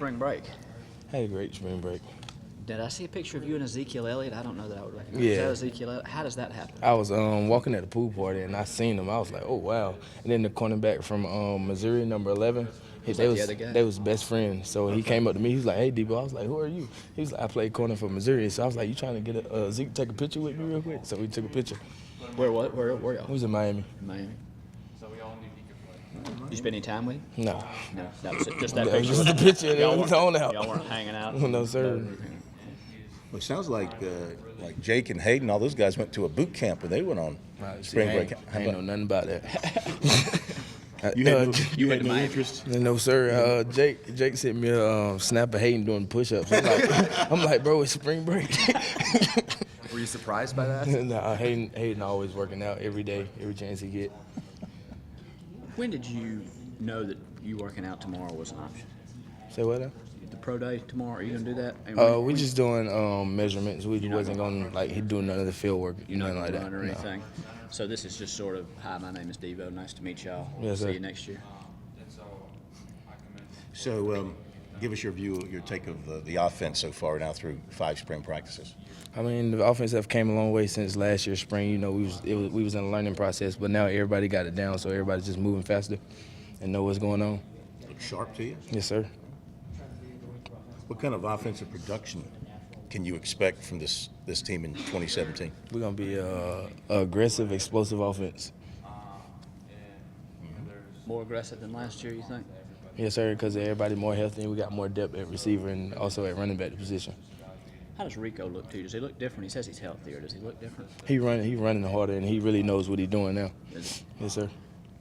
spring break? Had a great spring break. Did I see a picture of you and Ezekiel Elliott? I don't know that I would recognize. Yeah. Is that Ezekiel Elliott? How does that happen? I was walking at the pool party and I seen him. I was like, oh wow! And then the cornerback from Missouri, number 11, they was best friends. So he came up to me. He was like, hey Deebo. I was like, who are you? He was like, I played corner for Missouri. So I was like, you trying to get Zeke take a picture with me real quick? So we took a picture. Where y'all? He was in Miami. Miami. You spend any time with him? No. No. That was just that That picture. was just the picture. Y'all It was on out. Y'all weren't hanging out? No, sir. Well, it sounds like Jake and Hayden, all those guys went to a boot camp when they went on spring break. I ain't know nothing about that. You had no interest? No, sir. Jake sent me a snap of Hayden doing push-ups. I'm like, bro, it's spring break. Were you surprised by that? Nah, Hayden always working out every day, every chance he get. When did you know that you working out tomorrow was an option? Say what now? The pro day tomorrow, are you going to do that? We just doing measurements. We wasn't going to do none of the field work. You're not nothing going like to run that. or anything? So this is just sort of, hi, my name is Deebo. Nice to meet y'all. Yes, See sir. you next year. So give us your take of the offense so far now through 5 spring practices. I mean, the offense have came a long way since last year's spring. You know, we was in a learning process, but now everybody got it down, so everybody's just moving faster and know what's going on. Look sharp to you? Yes, sir. What kind of offensive production can you expect from this team in 2017? We're going to be a aggressive, explosive offense. More aggressive than last year, you think? Yes, sir, because everybody more healthy and we got more depth at receiver and also at running back position. How does Rico look to you? Does he look different? He says he's healthier. Does he look different? He running harder and he really knows what he's doing now. Yes, sir.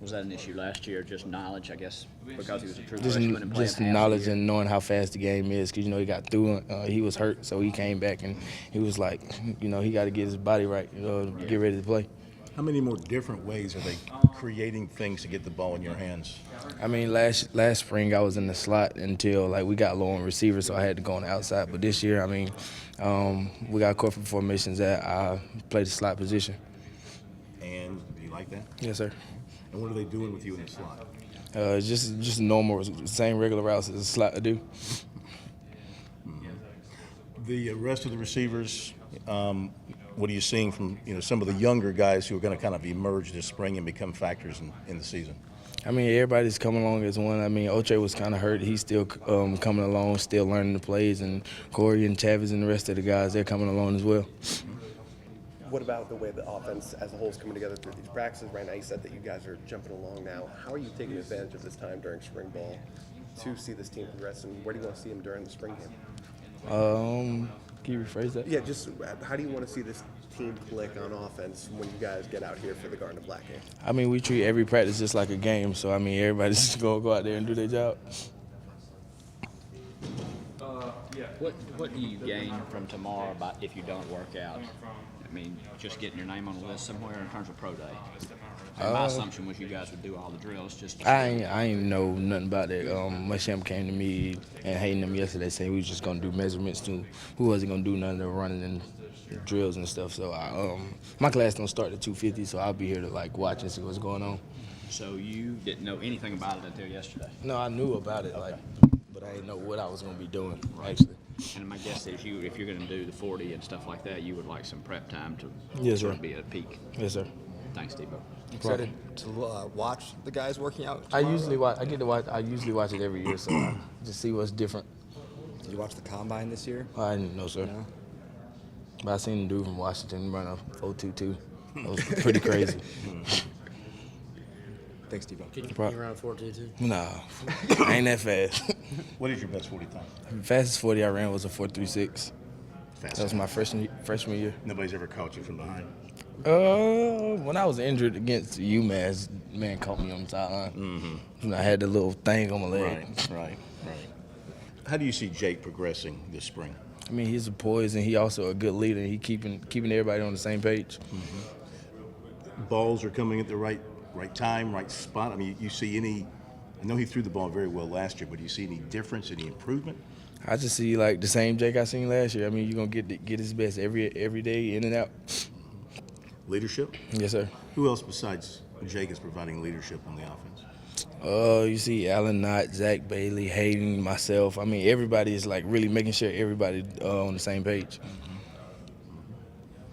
Was that an issue last year? Just knowledge, I guess, because he was a true freshman and playing Just half knowledge the year? and knowing how fast the game is. Because, you know, he got through. He was hurt, so he came back and he was like, you know, he got to get his body right, get ready to play. How many more different ways are they creating things to get the ball in your hands? I mean, last spring I was in the slot until we got low on receivers, so I had to go on the outside. But this year, I mean, we got corporate formations that I play the slot position. And do you like that? Yes, sir. And what are they doing with you in the slot? Just normal, same regular routes as a slot to do. The rest of the receivers, what are you seeing from some of the younger guys who are going to kind of emerge this spring and become factors in the season? I mean, everybody's coming along as one. I mean, Oche was kind of hurt. He's still coming along, still learning the plays. And Corey and Chavis and the rest of the guys, they're coming along as well. What about the way the offense as a whole is coming together through these practices? Right now, you said that you guys are jumping along now. How are you taking advantage of this time during spring ball to see this team progress, and where do you want to see them during the spring game? Can you rephrase that? Yeah, just how do you want to see this team click on offense when you guys get out here for the Garnet Black game? I mean, we treat every practice just like a game, so, I mean, everybody's just going to go out there and do their job. What do you gain from tomorrow if you don't work out? I mean, just getting your name on the list somewhere in terms of pro day. My assumption was you guys would do all the drills. I ain't know nothing about that. Musham came to me and Hayden them yesterday saying we was just gonna do measurements too. Who wasn't gonna do none of the running and drills and stuff. So my class don't start at 2:50, so I'll be here to watch and see what's going on. So you didn't know anything about it until yesterday? No, I knew about it, but I didn't know what I was gonna be doing actually. And my guess is if you're going to do the 40 and stuff like that, you would like some prep time to Yes, sort sir. of be at a peak. Yes, sir. Thanks, Deebo. Excited to watch the guys working out I tomorrow? usually watch it every year, so I just see what's different. Did you watch the combine this year? I didn't know, sir. No? But I seen the dude from Washington run a 4.22. That was pretty crazy. Thanks, Deebo. Can you run a 4.22? Nah, I ain't that fast. What is your best 40 time? The fastest 40 I ran was a 4.36. Fast. That was my freshman year. Nobody's ever caught you from behind. When I was injured against UMass, man caught me on the sideline. Mm-hmm. I had the little thing on my leg. Right. How do you see Jake progressing this spring? I mean, he's a poise and he also a good leader. He keeping everybody on the same page. Mm-hmm. Balls are coming at the right time, right spot. I mean, you see any? I know he threw the ball very well last year, but do you see any difference, any improvement? I just see the same Jake I seen last year. I mean, you're gonna get his best every day, in and out. Leadership? Yes, sir. Who else besides Jake is providing leadership on the offense? You see Alan Knott, Zach Bailey, Hayden, myself. I mean, everybody is like really making sure everybody on the same page.